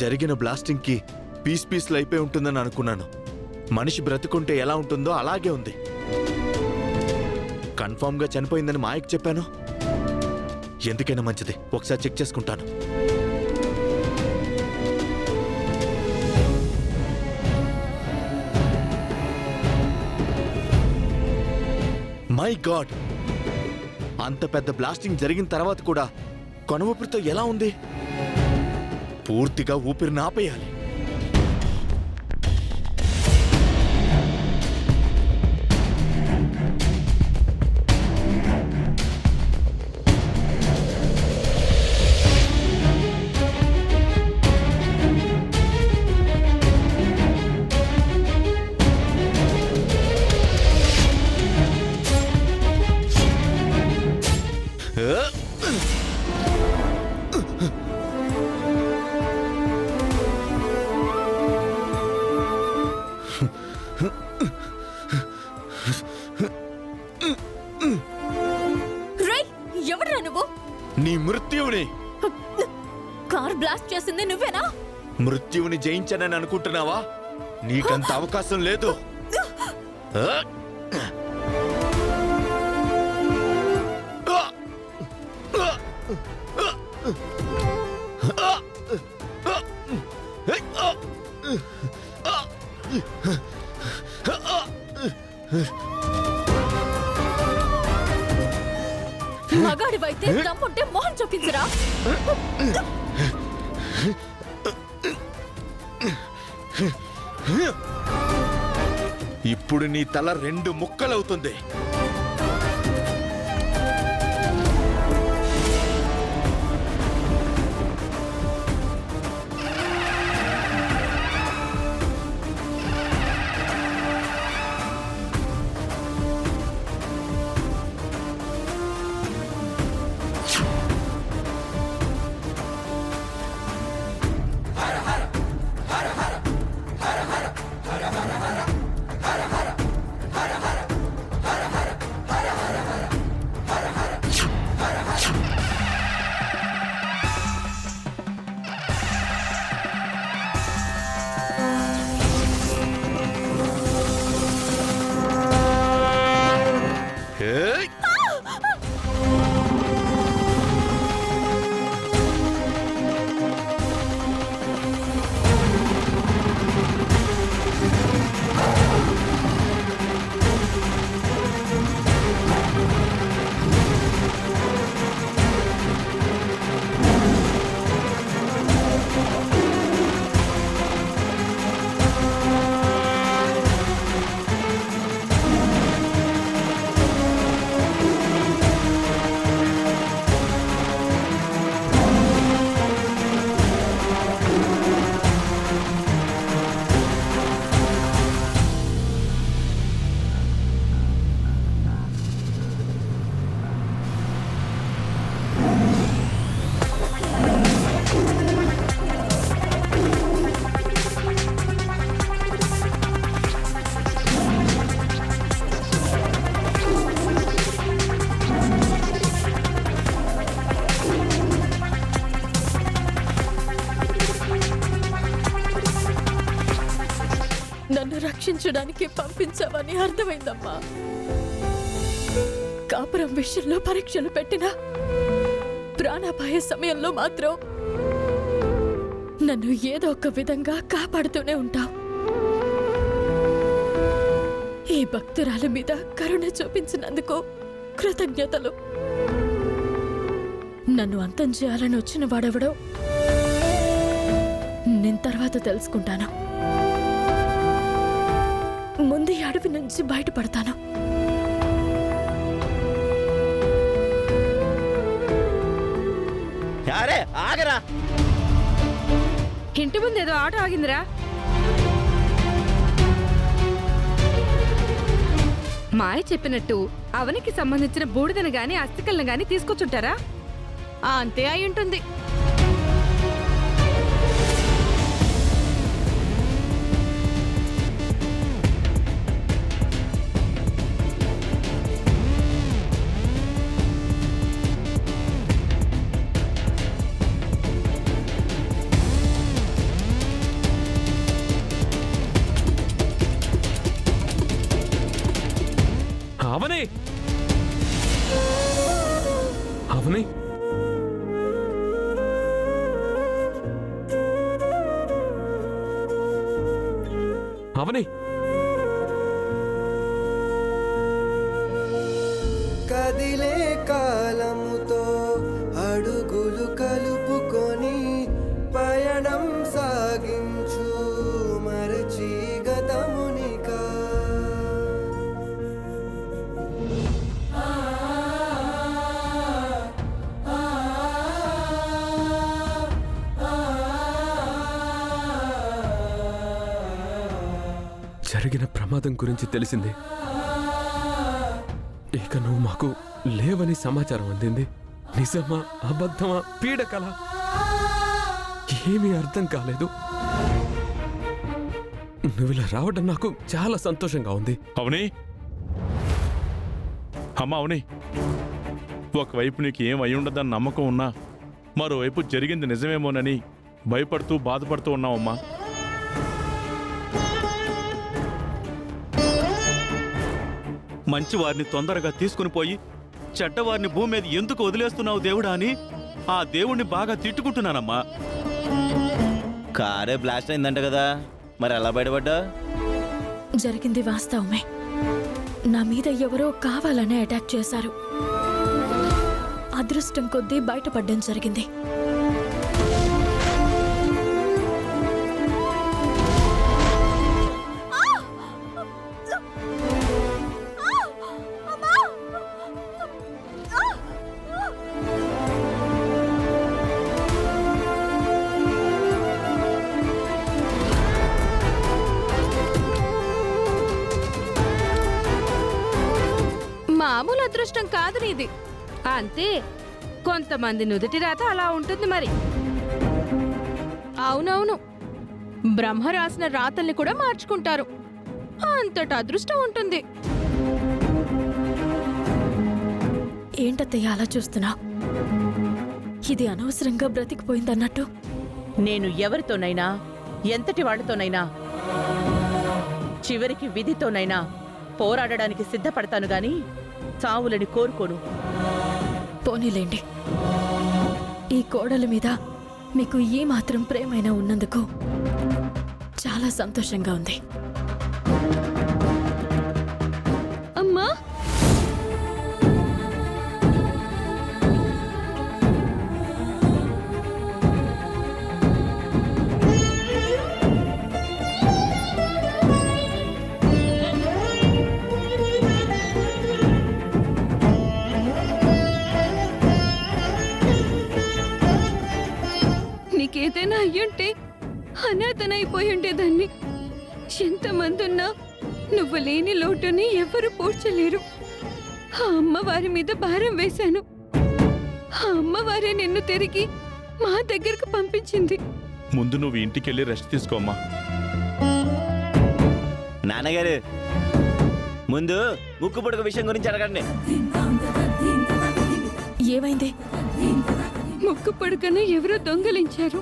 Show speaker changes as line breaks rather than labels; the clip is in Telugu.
జరిగిన బ్లాస్టింగ్కి పీస్లు అయిపోయి ఉంటుందని అనుకున్నాను. మనిషి బ్రతుకుంటే ఎలా ఉంటుందో అలాగే ఉంది. కన్ఫర్మ్గా చనిపోయిందని మాయకు చెప్పాను. ఎందుకైనా మంచిది, ఒకసారి చెక్ చేసుకుంటాను. మై గాడ్, అంత పెద్ద బ్లాస్టింగ్ జరిగిన తర్వాత కూడా కొన ఊపిరితో ఎలా ఉంది? పూర్తిగా ఊపిరిని ఆపేయాలి. నీ మృత్యువుని
కార్ బ్లాస్ట్ చేసింది నువ్వేనా?
మృత్యువుని జయించానని అనుకుంటున్నావా? నీకంత అవకాశం లేదు.
మగాడివైతే దమ్ముంటే మొహం చూపించరా?
ఇప్పుడు నీ తల 2 ముక్కలవుతుంది.
నన్ను రక్షించడానికి పంపించావని అర్థమైందమ్మా. కాపురం విషయంలో పరీక్షలు పెట్టినా ప్రాణాపాయ సమయంలో మాత్రం నన్ను ఏదో ఒక విధంగా కాపాడుతూనే ఉంటావు. ఈ భక్తురాలి మీద కరుణ చూపించినందుకు కృతజ్ఞతలు. నన్ను అంతం చేయాలని వచ్చిన వాడెవడో నేను తర్వాత తెలుసుకుంటాను. ముందు ఈ అడవి నుంచి బయటపడతాను.
ఆగరా!
ఇంటి ముందు ఏదో ఆటో ఆగిందిరా. మాయ చెప్పినట్టు అవనికి సంబంధించిన బూడిదను గాని అస్థికలను గాని తీసుకొచ్చుంటారా?
అంతే అయి ఉంటుంది.
అవని
కదిలే కాలముతో అడుగులు కలుపుకొని పయనం సాగించు మరచి గతమునికా
జరిగిన ప్రమాదం గురించి తెలిసింది. ఇక నువ్వు మాకు లేవని సమాచారం అందింది. నిజమా అబద్ధమా పీడకల ఏమీ అర్థం కాలేదు. నువ్వు ఇలా రావడం నాకు చాలా సంతోషంగా ఉంది.
అవని, అమ్మ అవని, ఒకవైపు నీకు ఏం అయి ఉండదని నమ్మకం ఉన్నా మరోవైపు జరిగింది నిజమేమోనని భయపడుతూ బాధపడుతూ ఉన్నావమ్మా.
మంచి వారిని తొందరగా తీసుకుని పోయి చెడ్డవారిని భూమి మీద ఎందుకు వదిలేస్తున్నావు దేవుడా అని ఆ దేవుణ్ణి బాగా తిట్టుకుంటున్నానమ్మా. కారే బ్లాస్ట్ అయిందంట కదా, మరి ఎలా బయటపడ్డా?
జరిగింది వాస్తవమే. నా మీద ఎవరో కావాలనే అటాక్ చేశారు. అదృష్టం కొద్దీ బయటపడడం జరిగింది.
మామూలు అదృష్టం కాదు నీది. అంతే, కొంతమంది నుదుటి రాత అలా ఉంటుంది మరి.
అవునవును, బ్రహ్మ రాసిన రాతల్ని కూడా మార్చుకుంటారు. అంతట అదృష్టం ఉంటుంది. ఏంటత్తయ్య అలా చూస్తున్నావు? ఇది అనవసరంగా బ్రతికిపోయిందన్నట్టు.
నేను ఎవరితోనైనా, ఎంతటి వాళ్లతోనైనా, చివరికి విధితోనైనా పోరాడడానికి సిద్ధపడతాను గాని చావులని కోరుకోను.
పోనీలేండి. ఈ కోడల మీద మీకు ఏ మాత్రం ప్రేమైనా ఉన్నందుకు చాలా సంతోషంగా ఉంది. అమ్మా,
నీకేదైనా అయ్యుంటే అనాథనైపోయి ఉండేదాన్ని. ఎంతమంది ఉన్నా నువ్వు లేని లోటుని ఎవరు పూడ్చలేరు. ఆ అమ్మవారి మీద భారం వేశాను. ఆ అమ్మవారే నిన్ను తిరిగి మా దగ్గరకు పంపించింది.
ముందు నువ్వు ఇంటికెళ్ళి రెస్ట్ తీసుకోమ్మా.
నాన్నగారు, ముందు ముక్కు పుడక విషయం గురించి అడగండి.
ఏమైంది?
ముక్కు పడుకను ఎవరో దొంగలించారు.